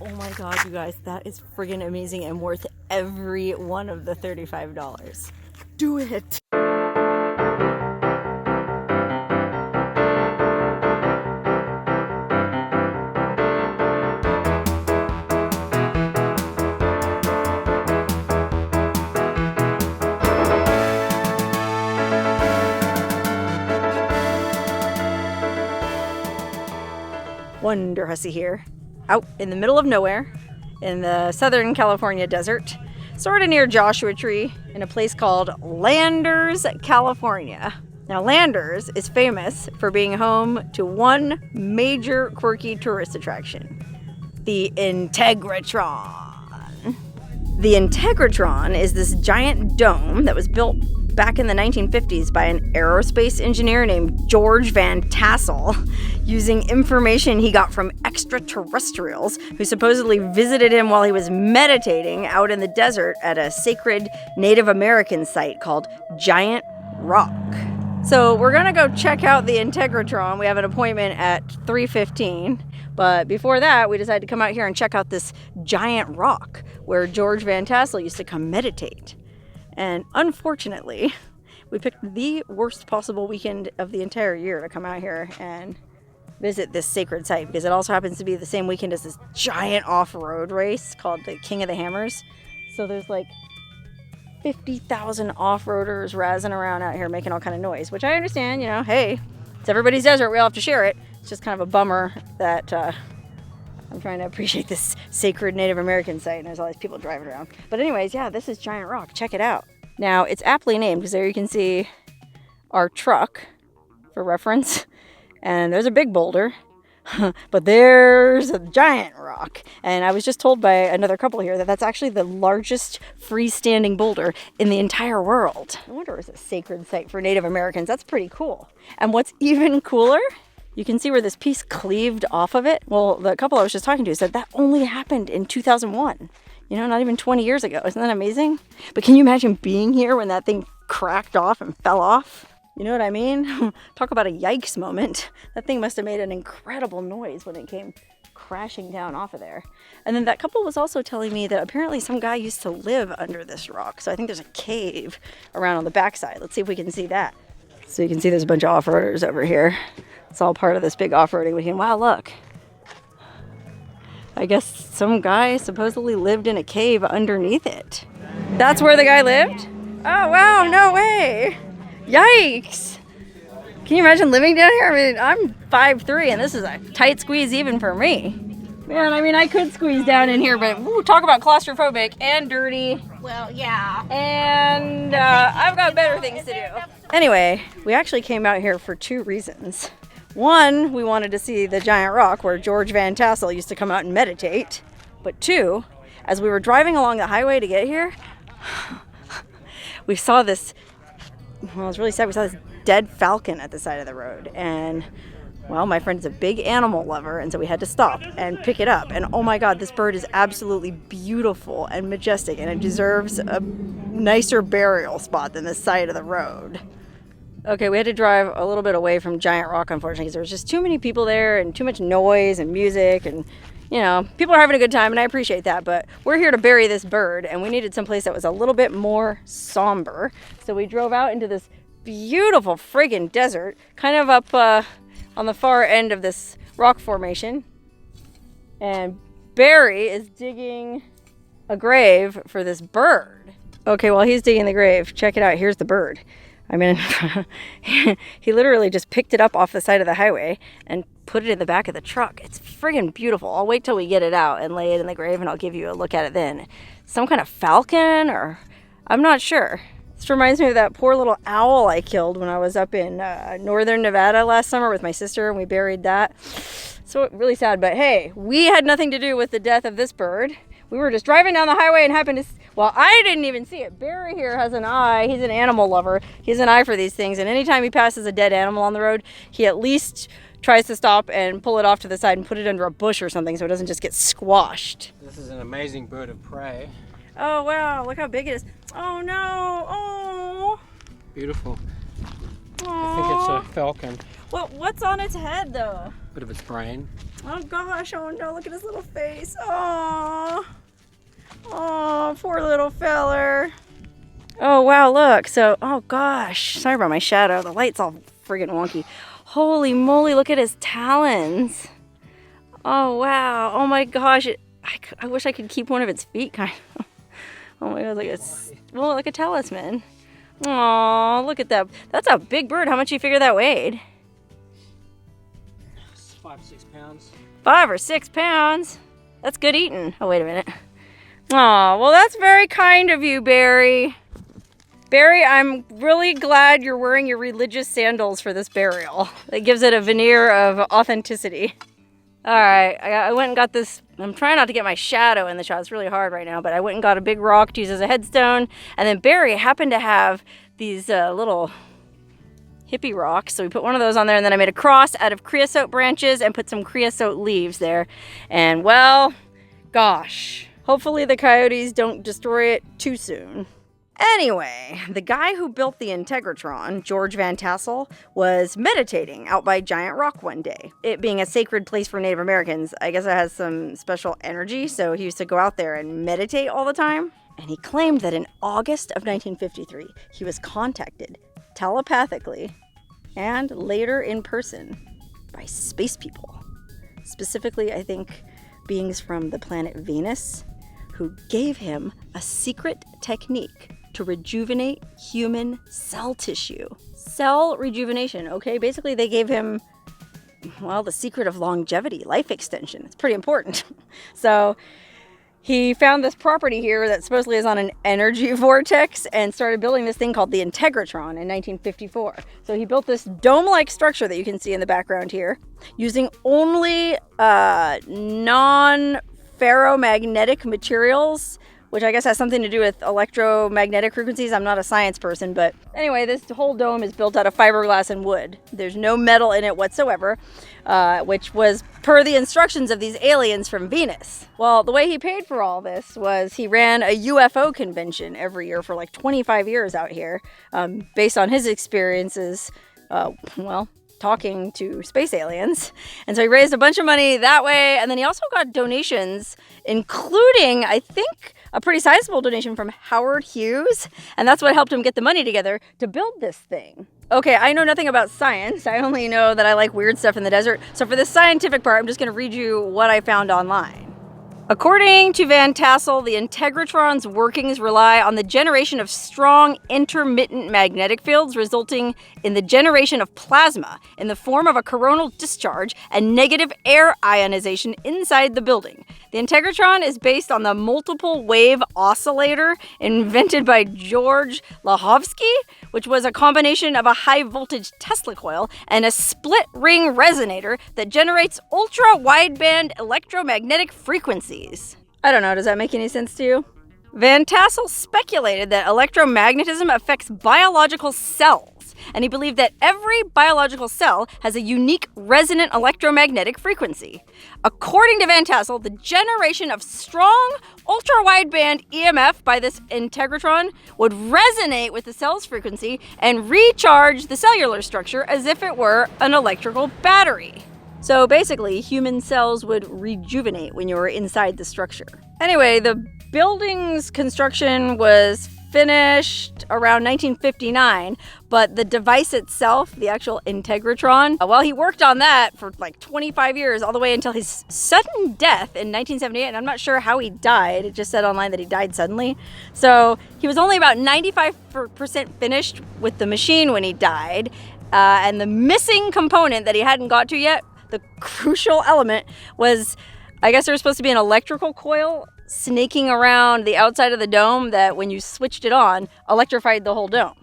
Oh my God, you guys, that is friggin' amazing and worth every one of the $35. Do it. Wonderhussy here, out in the middle of nowhere in the Southern California desert, sort of near Joshua Tree in a place called Landers, California. Now Landers is famous for being home to one major quirky tourist attraction, the Integratron. The Integratron is this giant dome that was built back in the 1950s by an aerospace engineer named George Van Tassel, using information he got from extraterrestrials who supposedly visited him while he was meditating out in the desert at a sacred Native American site called Giant Rock. So we're gonna go check out the Integratron. We have an appointment at 3:15, but before that we decided to come out here and check out this giant rock where George Van Tassel used to come meditate. And unfortunately, we picked the worst possible weekend of the entire year to come out here and visit this sacred site, because it also happens to be the same weekend as this giant off-road race called the King of the Hammers. So there's like 50,000 off-roaders razzing around out here making all kind of noise, which I understand, you know, hey, it's everybody's desert, we all have to share it. It's just kind of a bummer that I'm trying to appreciate this sacred Native American site and there's all these people driving around. But anyways, yeah, this is Giant Rock. Check it out. Now, it's aptly named because there you can see our truck for reference. And there's a big boulder, but there's a giant rock. And I was just told by another couple here that that's actually the largest freestanding boulder in the entire world. I wonder if it's a sacred site for Native Americans. That's pretty cool. And what's even cooler, you can see where this piece cleaved off of it. Well, the couple I was just talking to said that only happened in 2001. You know, not even 20 years ago. Isn't that amazing? But can you imagine being here when that thing cracked off and fell off? You know what I mean? Talk about a yikes moment. That thing must have made an incredible noise when it came crashing down off of there. And then that couple was also telling me that apparently some guy used to live under this rock. So I think there's a cave around on the backside. Let's see if we can see that. So you can see there's a bunch of off-roaders over here. It's all part of this big off-roading weekend. Wow, look. I guess some guy supposedly lived in a cave underneath it. That's where the guy lived? Oh, wow, no way. Yikes. Can you imagine living down here? I mean, I'm 5'3", and this is a tight squeeze even for me. Man, I mean, I could squeeze down in here, but ooh, talk about claustrophobic and dirty. Well, yeah. And I've got better things to do. Anyway, we actually came out here for two reasons. One, we wanted to see the giant rock where George Van Tassel used to come out and meditate. But two, as we were driving along the highway to get here, we saw this, well, it was really sad, we saw this dead falcon at the side of the road. And, well, my friend's a big animal lover, and so we had to stop and pick it up. And oh my God, this bird is absolutely beautiful and majestic, and it deserves a nicer burial spot than the side of the road. Okay, we had to drive a little bit away from Giant Rock, unfortunately, because there was just too many people there and too much noise and music, and, you know, people are having a good time, and I appreciate that, but we're here to bury this bird, and we needed someplace that was a little bit more somber. So we drove out into this beautiful friggin' desert, kind of up on the far end of this rock formation, and Barry is digging a grave for this bird. Okay, while he's digging the grave, check it out, here's the bird. I mean, he literally just picked it up off the side of the highway and put it in the back of the truck. It's friggin' beautiful. I'll wait till we get it out and lay it in the grave, and I'll give you a look at it then. Some kind of falcon, or I'm not sure. This reminds me of that poor little owl I killed when I was up in northern Nevada last summer with my sister, and we buried that. So really sad, but hey, we had nothing to do with the death of this bird. We were just driving down the highway and happened to, well, I didn't even see it. Barry here has an eye. He's an animal lover. He has an eye for these things. And anytime he passes a dead animal on the road, he at least tries to stop and pull it off to the side and put it under a bush or something so it doesn't just get squashed. This is an amazing bird of prey. Oh, wow. Look how big it is. Oh, no. Oh. Beautiful. Aww. I think it's a falcon. Well, what's on its head, though? Bit of its brain. Oh gosh, oh no, look at his little face. Oh, oh, poor little feller. Oh wow, look. So, oh gosh, sorry about my shadow. The light's all friggin' wonky. Holy moly, look at his talons. Oh wow, oh my gosh. I wish I could keep one of its feet, kind of. Oh my god, like a talisman. Oh, look at that. That's a big bird. How much do you figure that weighed? 5 or 6 pounds. 5 or 6 pounds. That's good eating. Oh, wait a minute. Oh, well, that's very kind of you, Barry. Barry, I'm really glad you're wearing your religious sandals for this burial. It gives it a veneer of authenticity. All right, I went and got this. I'm trying not to get my shadow in the shot. It's really hard right now, but I went and got a big rock to use as a headstone. And then Barry happened to have these little hippie rocks. So we put one of those on there, and then I made a cross out of creosote branches and put some creosote leaves there. And well, gosh, hopefully the coyotes don't destroy it too soon. Anyway, the guy who built the Integratron, George Van Tassel, was meditating out by Giant Rock one day. It being a sacred place for Native Americans, I guess it has some special energy, so he used to go out there and meditate all the time. And he claimed that in August of 1953, he was contacted telepathically and later in person by space people. Specifically, I think, beings from the planet Venus, who gave him a secret technique to rejuvenate human cell tissue. Cell rejuvenation, okay? Basically, they gave him, well, the secret of longevity, life extension. It's pretty important. So he found this property here that supposedly is on an energy vortex and started building this thing called the Integratron in 1954. So he built this dome-like structure that you can see in the background here using only non-ferromagnetic materials, which I guess has something to do with electromagnetic frequencies. I'm not a science person, but anyway, this whole dome is built out of fiberglass and wood. There's no metal in it whatsoever, which was per the instructions of these aliens from Venus. Well, the way he paid for all this was he ran a UFO convention every year for like 25 years out here, based on his experiences, talking to space aliens. And so he raised a bunch of money that way, and then he also got donations, including, I think, a pretty sizable donation from Howard Hughes, and that's what helped him get the money together to build this thing. Okay, I know nothing about science. I only know that I like weird stuff in the desert. So for this scientific part, I'm just going to read you what I found online. According to Van Tassel, the Integratron's workings rely on the generation of strong intermittent magnetic fields, resulting in the generation of plasma in the form of a coronal discharge and negative air ionization inside the building. The Integratron is based on the multiple wave oscillator invented by George Lahovsky, which was a combination of a high voltage Tesla coil and a split ring resonator that generates ultra wideband electromagnetic frequencies. I don't know, does that make any sense to you? Van Tassel speculated that electromagnetism affects biological cells, and he believed that every biological cell has a unique resonant electromagnetic frequency. According to Van Tassel, the generation of strong ultra-wideband EMF by this Integratron would resonate with the cell's frequency and recharge the cellular structure as if it were an electrical battery. So basically, human cells would rejuvenate when you were inside the structure. Anyway, the building's construction was finished around 1959, but the device itself, the actual Integratron, well, he worked on that for like 25 years, all the way until his sudden death in 1978, and I'm not sure how he died. It just said online that he died suddenly. So he was only about 95% finished with the machine when he died, and the missing component that he hadn't got to yet, the crucial element, was, I guess there was supposed to be an electrical coil snaking around the outside of the dome that when you switched it on, electrified the whole dome.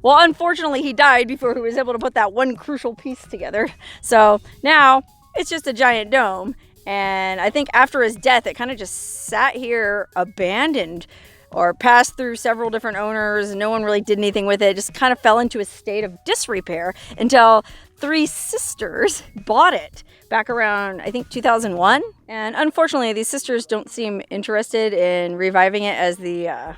Well, unfortunately, he died before he was able to put that one crucial piece together. So now it's just a giant dome. And I think after his death, it kind of just sat here abandoned or passed through several different owners. No one really did anything with it. It just kind of fell into a state of disrepair until 3 sisters bought it back around, I think, 2001. And unfortunately, these sisters don't seem interested in reviving it as the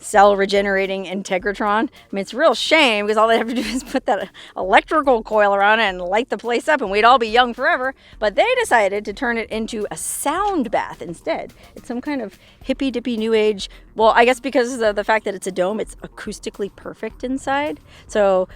cell regenerating Integratron. I mean, it's a real shame because all they have to do is put that electrical coil around it and light the place up and we'd all be young forever. But they decided to turn it into a sound bath instead. It's some kind of hippy-dippy new age. Well, I guess because of the fact that it's a dome, it's acoustically perfect inside. So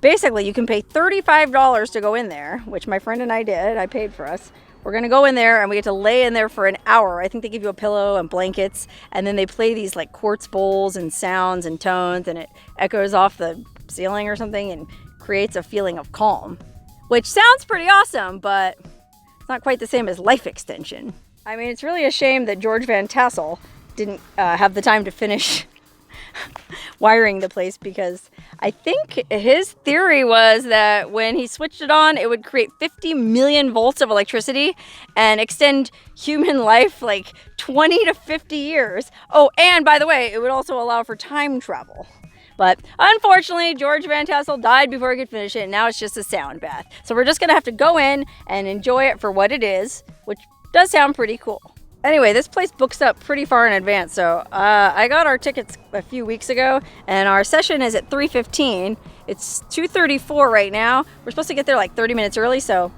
basically, you can pay $35 to go in there, which my friend and I did. I paid for us. We're going to go in there and we get to lay in there for an hour. I think they give you a pillow and blankets, and then they play these like quartz bowls and sounds and tones, and it echoes off the ceiling or something and creates a feeling of calm, which sounds pretty awesome, but it's not quite the same as life extension. I mean, it's really a shame that George Van Tassel didn't have the time to finish wiring the place, because I think his theory was that when he switched it on, it would create 50 million volts of electricity and extend human life like 20 to 50 years. Oh, and by the way, it would also allow for time travel. But unfortunately, George Van Tassel died before he could finish it, and now it's just a sound bath. So we're just going to have to go in and enjoy it for what it is, which does sound pretty cool. Anyway, this place books up pretty far in advance, so I got our tickets a few weeks ago, and our session is at 3:15. It's 2:34 right now. We're supposed to get there like 30 minutes early, so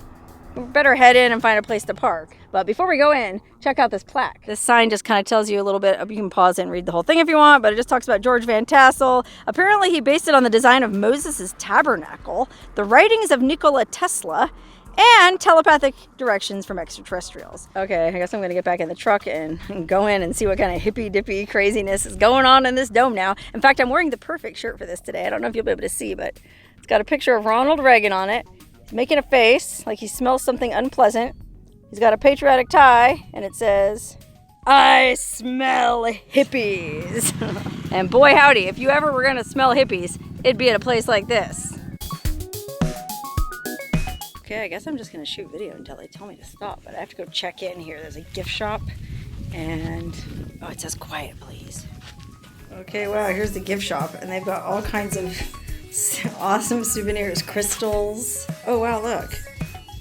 we better head in and find a place to park. But before we go in, check out this plaque. This sign just kind of tells you a little bit. You can pause and read the whole thing if you want, but it just talks about George Van Tassel. Apparently, he based it on the design of Moses' tabernacle, the writings of Nikola Tesla, and telepathic directions from extraterrestrials. Okay, I guess I'm gonna get back in the truck and go in and see what kind of hippy-dippy craziness is going on in this dome now. In fact, I'm wearing the perfect shirt for this today. I don't know if you'll be able to see, but it's got a picture of Ronald Reagan on it. He's making a face like he smells something unpleasant. He's got a patriotic tie, and it says, "I smell hippies." And boy howdy, if you ever were gonna smell hippies, it'd be at a place like this. Okay, I guess I'm just gonna shoot video until they tell me to stop, but I have to go check in here. There's a gift shop, and oh, it says quiet, please. Okay, wow, here's the gift shop, and they've got all kinds of awesome souvenirs, crystals. Oh wow, look.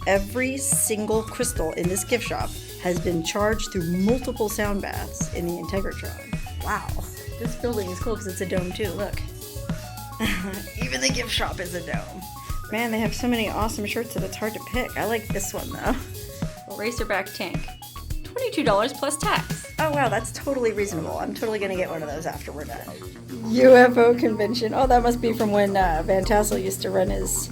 Every single crystal in this gift shop has been charged through multiple sound baths in the Integratron. Wow, this building is cool because it's a dome too, look. Even the gift shop is a dome. Man, they have so many awesome shirts that it's hard to pick. I like this one though. Racerback tank. $22 plus tax. Oh wow, that's totally reasonable. I'm totally gonna get one of those after we're done. UFO convention. Oh, that must be from when Van Tassel used to run his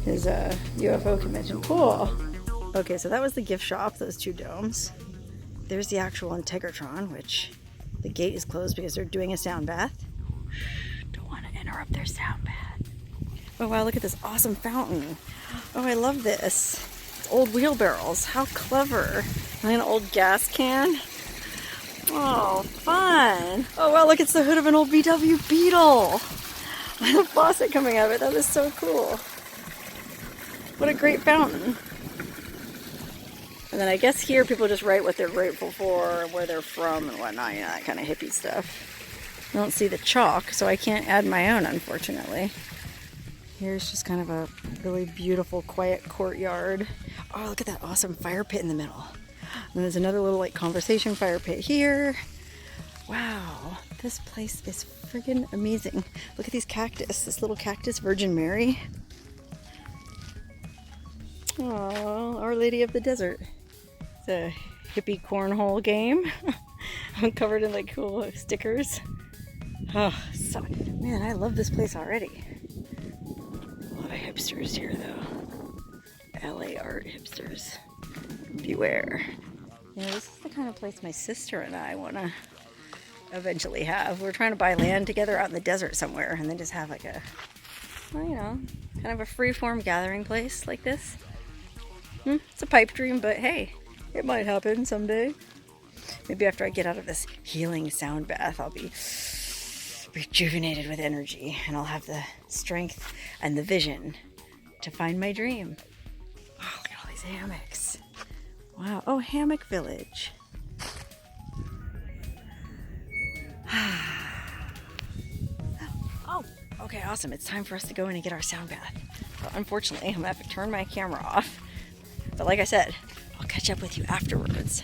UFO convention. Cool. Okay, so that was the gift shop, those two domes. There's the actual Integratron, which the gate is closed because they're doing a sound bath. Interrupt their sound bath. Oh wow, look at this awesome fountain. Oh, I love this. It's old wheelbarrows. How clever. And an old gas can. Oh, fun. Oh wow, look, it's the hood of an old VW Beetle. With a faucet coming out of it. That is so cool. What a great fountain. And then I guess here people just write what they're grateful for, where they're from and whatnot, you know, that kind of hippie stuff. I don't see the chalk, so I can't add my own, unfortunately. Here's just kind of a really beautiful, quiet courtyard. Oh, look at that awesome fire pit in the middle. And there's another little like conversation fire pit here. Wow, this place is friggin' amazing. Look at these cactus, this little cactus Virgin Mary. Oh, Our Lady of the Desert. It's a hippie cornhole game. I'm covered in like cool stickers. Oh, so, man, I love this place already. A lot of hipsters here, though. LA art hipsters. Beware. You know, this is the kind of place my sister and I want to eventually have. We're trying to buy land together out in the desert somewhere and then just have like a, well, you know, kind of a free-form gathering place like this. It's a pipe dream, but hey, it might happen someday. Maybe after I get out of this healing sound bath, I'll be rejuvenated with energy and I'll have the strength and the vision to find my dream. Oh, look at all these hammocks. Wow. Oh, Hammock Village. Oh, okay, awesome. It's time for us to go in and get our sound bath. Well, unfortunately, I'm gonna have to turn my camera off. But like I said, I'll catch up with you afterwards.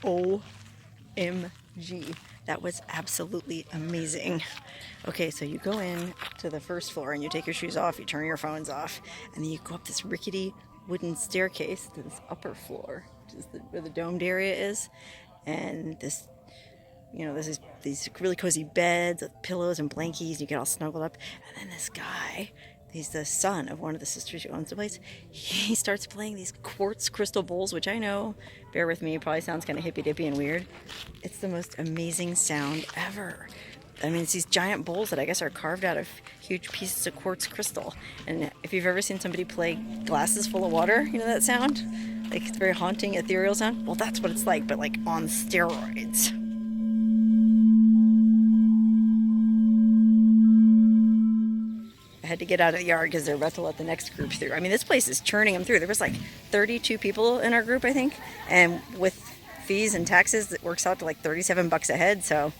OMG. That was absolutely amazing. Okay, so you go in to the first floor and you take your shoes off, you turn your phones off, and then you go up this rickety wooden staircase to this upper floor, which is where the domed area is. And this, there's these really cozy beds with pillows and blankies. You get all snuggled up. And then this guy, he's the son of one of the sisters who owns the place. He starts playing these quartz crystal bowls, which I know, bear with me, probably sounds kind of hippy-dippy and weird. It's the most amazing sound ever. I mean, it's these giant bowls that I guess are carved out of huge pieces of quartz crystal. And if you've ever seen somebody play glasses full of water, you know that sound? Like, it's a very haunting, ethereal sound. Well, that's what it's like, but like on steroids. I had to get out of the yard because they're about to let the next group through. I mean, this place is churning them through. There was like 32 people in our group, I think. And with fees and taxes, it works out to like $37 a head. So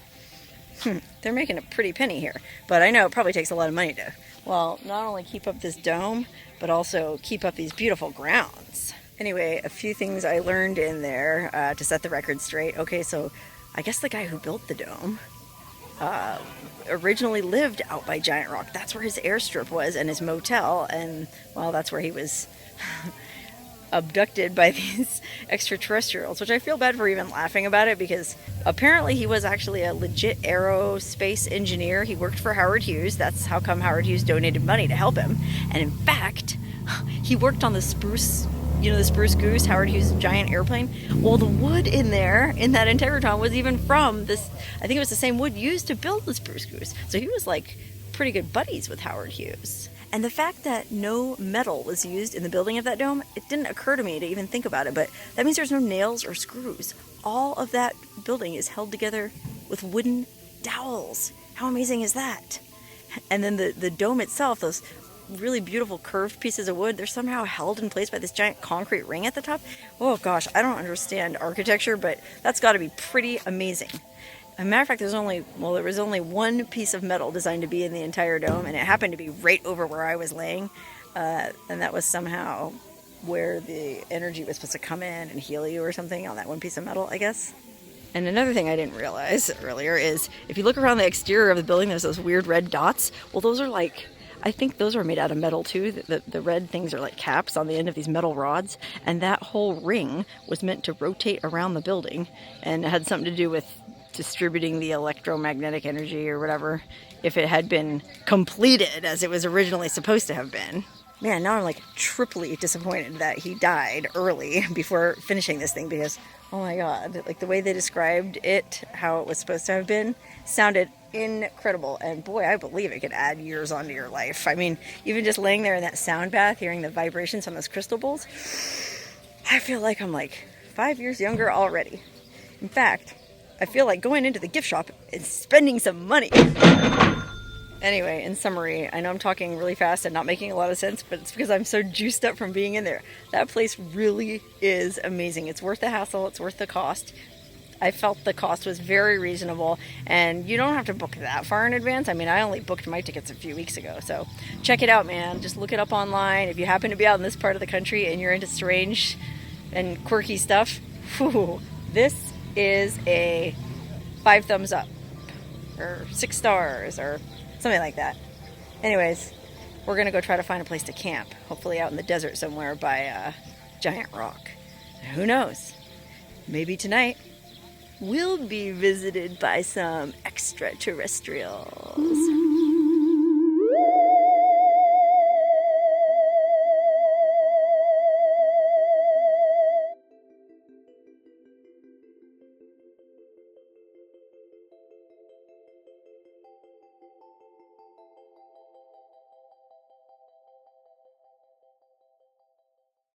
they're making a pretty penny here. But I know it probably takes a lot of money to, well, not only keep up this dome, but also keep up these beautiful grounds. Anyway, a few things I learned in there to set the record straight. Okay, so I guess the guy who built the dome originally lived out by Giant Rock. That's where his airstrip was and his motel, and well, that's where he was abducted by these extraterrestrials, which I feel bad for even laughing about it, because apparently he was actually a legit aerospace engineer. He worked for Howard Hughes. That's how come Howard Hughes donated money to help him. And in fact, he worked on the Spruce, the Spruce Goose, Howard Hughes' giant airplane. Well, the wood in there, in that Integratron, was even from this, I think it was the same wood used to build the Spruce Goose. So he was like pretty good buddies with Howard Hughes. And the fact that no metal was used in the building of that dome, it didn't occur to me to even think about it, but that means there's no nails or screws. All of that building is held together with wooden dowels. How amazing is that? And then the dome itself, those really beautiful curved pieces of wood, they're somehow held in place by this giant concrete ring at the top. Oh gosh, I don't understand architecture, but that's got to be pretty amazing. As a matter of fact, there was only one piece of metal designed to be in the entire dome, and it happened to be right over where I was laying, and that was somehow where the energy was supposed to come in and heal you or something on that one piece of metal, I guess. And another thing I didn't realize earlier is, if you look around the exterior of the building, there's those weird red dots. Well, those are like, I think those are made out of metal too. The red things are like caps on the end of these metal rods, and that whole ring was meant to rotate around the building, and it had something to do with distributing the electromagnetic energy or whatever, if it had been completed as it was originally supposed to have been. Man, now I'm like triply disappointed that he died early before finishing this thing, because oh my god, like the way they described it, how it was supposed to have been, sounded incredible. And boy, I believe it could add years onto your life. I mean, even just laying there in that sound bath, hearing the vibrations on those crystal bowls, I feel like I'm like 5 years younger already. In fact, I feel like going into the gift shop and spending some money. Anyway, in summary, I know I'm talking really fast and not making a lot of sense, but it's because I'm so juiced up from being in there. That place really is amazing. It's worth the hassle. It's worth the cost. I felt the cost was very reasonable, and you don't have to book that far in advance. I mean, I only booked my tickets a few weeks ago, so check it out, man. Just look it up online. If you happen to be out in this part of the country and you're into strange and quirky stuff, this is a 5 thumbs up, or 6 stars, or something like that. Anyways, we're gonna go try to find a place to camp, hopefully out in the desert somewhere by Giant Rock. Who knows? Maybe tonight we'll be visited by some extraterrestrials.